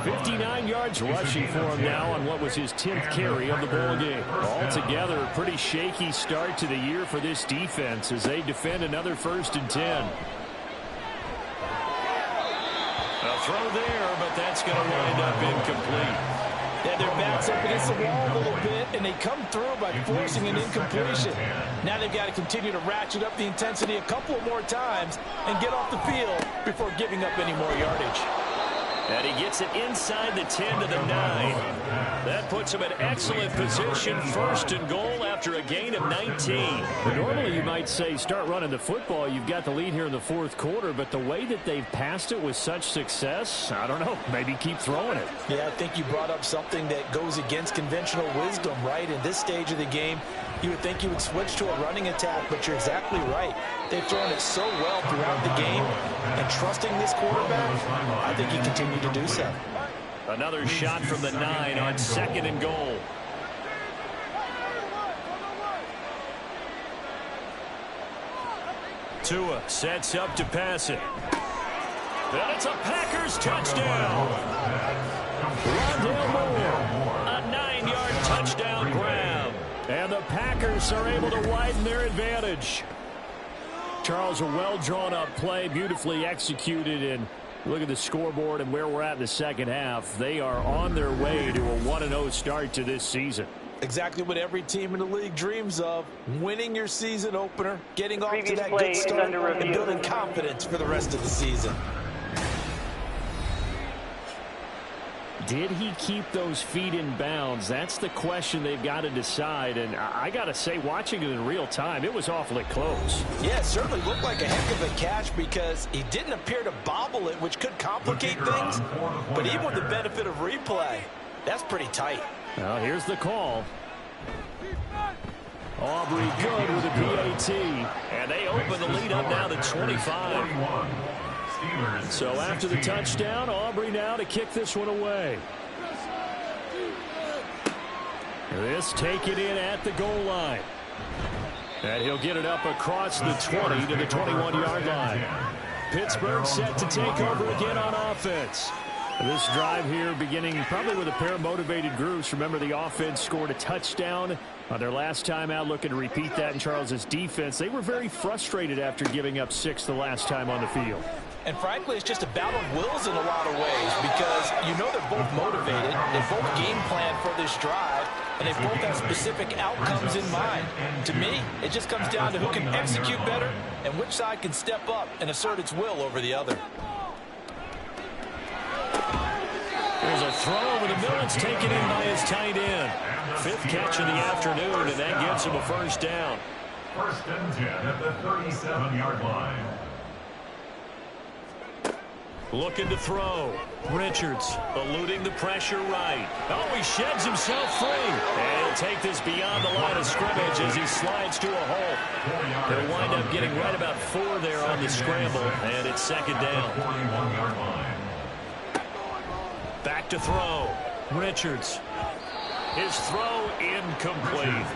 Speaker 6: 59 yards rushing for him now on what was his 10th carry of the ball game. Altogether, a pretty shaky start to the year for this defense as they defend another 1st and 10. A throw there, but that's going to wind up incomplete.
Speaker 3: Yeah, their backs up against the wall a little bit, and they come through by forcing an incompletion. Now they've got to continue to ratchet up the intensity a couple more times and get off the field before giving up any more yardage.
Speaker 6: And he gets it inside the 10 to the 9. That puts him in excellent position, 1st and goal after a gain of 19. Normally you might say start running the football. You've got the lead here in the 4th quarter, but the way that they've passed it with such success, I don't know, maybe keep throwing it.
Speaker 3: Yeah, I think you brought up something that goes against conventional wisdom, right? In this stage of the game, you would think you would switch to a running attack, but you're exactly right. They've thrown it so well throughout the game, and trusting this quarterback, I think he continued to do so.
Speaker 6: Another shot from the 9 on 2nd and goal. Tua sets up to pass it. And it's a Packers touchdown. Rondale Moore, a 9-yard touchdown grab. And the Packers are able to widen their advantage. Charles, a well-drawn-up play, beautifully executed, and look at the scoreboard and where we're at in the 2nd half. They are on their way to a 1-0 start to this season.
Speaker 3: Exactly what every team in the league dreams of, winning your season opener, getting off to that
Speaker 7: play
Speaker 3: good
Speaker 7: is
Speaker 3: start,
Speaker 7: under
Speaker 3: and
Speaker 7: review.
Speaker 3: building confidence for the rest of the season.
Speaker 6: Did he keep those feet in bounds? That's the question they've got to decide. And I got to say, watching it in real time, it was awfully close.
Speaker 3: Yeah, it certainly looked like a heck of a catch because he didn't appear to bobble it, which could complicate things. But even with the benefit of replay, that's pretty tight.
Speaker 6: Well, here's the call. Aubrey good with a PAT. And they open the lead up now to 25. So after the touchdown, Aubrey now to kick this one away. This taken in at the goal line. And he'll get it up across the 20 to the 21-yard line. Pittsburgh set to take over again on offense. This drive here beginning probably with a pair of motivated groups. Remember, the offense scored a touchdown on their last time out, looking to repeat that in Charles's defense. They were very frustrated after giving up 6 the last time on the field.
Speaker 3: And frankly, it's just a battle of wills in a lot of ways because you know they're both motivated. They both game plan for this drive, and they both have specific outcomes in mind. To me, it just comes down to who can execute better and which side can step up and assert its will over the other.
Speaker 6: There's a throw over the middle. It's taken in by his tight end. 5th catch of the afternoon, and that gives him a 1st down.
Speaker 4: 1st and 10 at the 37-yard line.
Speaker 6: Looking to throw. Richards eluding the pressure right. Oh, he sheds himself free. And he'll take this beyond the line of scrimmage as he slides to a hole. He'll wind up getting right about 4 there on the scramble, and it's 2nd down.
Speaker 4: 41-yard line.
Speaker 6: Back to throw. Richards. His throw incomplete.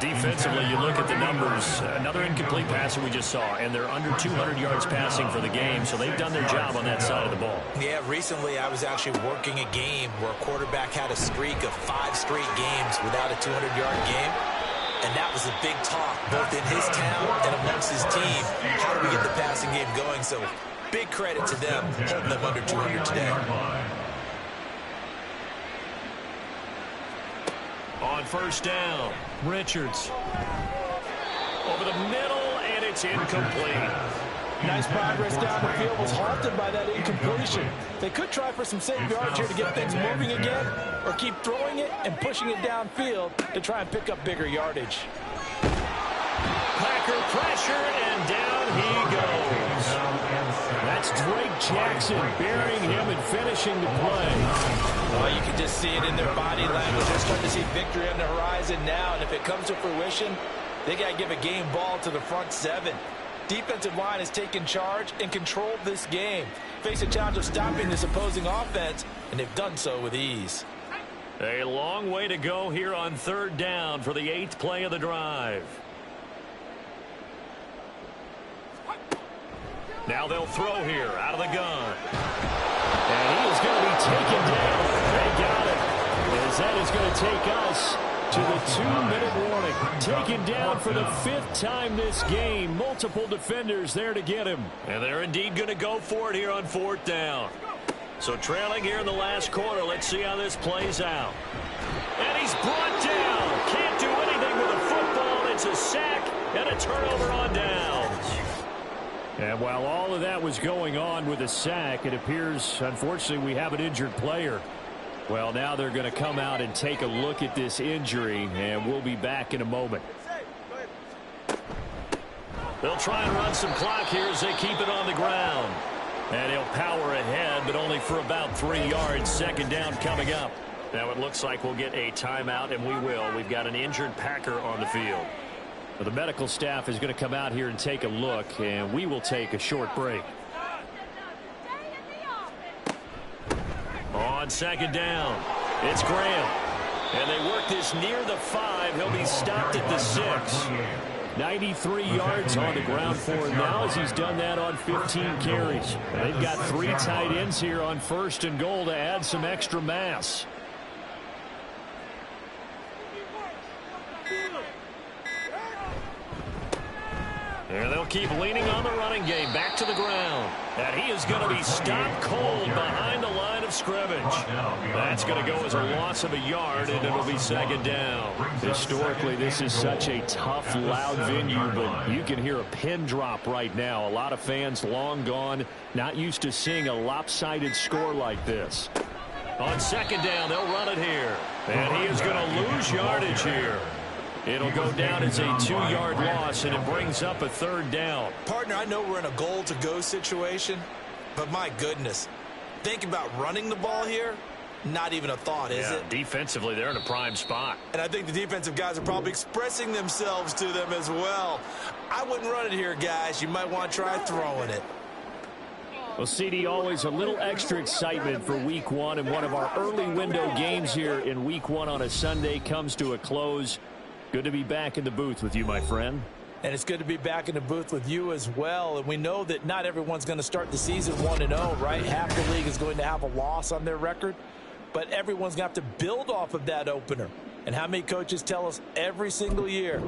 Speaker 6: Defensively, you look at the numbers. Another incomplete passer we just saw, and they're under 200 yards passing for the game, so they've done their job on that side of the ball.
Speaker 3: Yeah, recently I was actually working a game where a quarterback had a streak of 5 straight games without a 200-yard game. And that was a big talk, both in his town and amongst his team. How do we get the passing game going? So big credit to them, holding them under 200 today.
Speaker 6: On 1st down, Richards. Over the middle, and it's incomplete.
Speaker 3: Nice progress down the field, was halted by that incompletion. They could try for some safe yards here to get things moving again, or keep throwing it and pushing it downfield to try and pick up bigger yardage.
Speaker 6: Packer pressure, and down he goes. That's Drake Jackson burying him and finishing the play.
Speaker 3: Well, you can just see it in their body language. They're starting to see victory on the horizon now, and if it comes to fruition, they got to give a game ball to the front 7. Defensive line has taken charge and controlled this game. Face a challenge of stopping this opposing offense, and they've done so with ease.
Speaker 2: A long way to go here on third down for the 8th play of the drive. Now they'll throw here out of the gun.
Speaker 6: And he is going to be taken down. They got it. As that is going to take us to the 2-minute warning. Taken down for the 5th time this game. Multiple defenders there to get him.
Speaker 2: And they're indeed going to go for it here on 4th down. So trailing here in the last quarter. Let's see how this plays out. And he's brought down. Can't do anything with a football. It's a sack and a turnover on downs.
Speaker 6: And while all of that was going on with a sack, it appears, unfortunately, we have an injured player. Well, now they're going to come out and take a look at this injury, and we'll be back in a moment.
Speaker 2: They'll try and run some clock here as they keep it on the ground. And he'll power ahead, but only for about 3 yards. 2nd down coming up. Now it looks like we'll get a timeout, and we will. We've got an injured Packer on the field.
Speaker 6: Well, the medical staff is going to come out here and take a look, and we will take a short break.
Speaker 2: On 2nd down, it's Graham. And they work this near the 5. He'll be stopped at the 6.
Speaker 6: 93 yards on the ground for him now as he's done that on 15 carries. They've got 3 tight ends here on 1st and goal to add some extra mass.
Speaker 2: And they'll keep leaning on the running game. Back to the ground. And he is going to be stopped cold behind the line of scrimmage. That's going to go as a loss of a yard, and it'll be 2nd down.
Speaker 6: Historically, this is such a tough, loud venue, but you can hear a pin drop right now. A lot of fans long gone, not used to seeing a lopsided score like this.
Speaker 2: On 2nd down, they'll run it here. And he is going to lose yardage here. It'll go down as a 2-yard loss, and it brings up a 3rd down.
Speaker 3: Partner, I know we're in a goal-to-go situation, but my goodness, think about running the ball here. Not even a thought, is it?
Speaker 2: Defensively, they're in a prime spot.
Speaker 3: And I think the defensive guys are probably expressing themselves to them as well. I wouldn't run it here, guys. You might want to try throwing it.
Speaker 6: Well, CD, always a little extra excitement for Week 1, and one of our early window games here in Week 1 on a Sunday comes to a close. Good to be back in the booth with you, my friend.
Speaker 3: And it's good to be back in the booth with you as well. And we know that not everyone's going to start the season 1-0, right? Half the league is going to have a loss on their record. But everyone's going to have to build off of that opener. And how many coaches tell us every single year,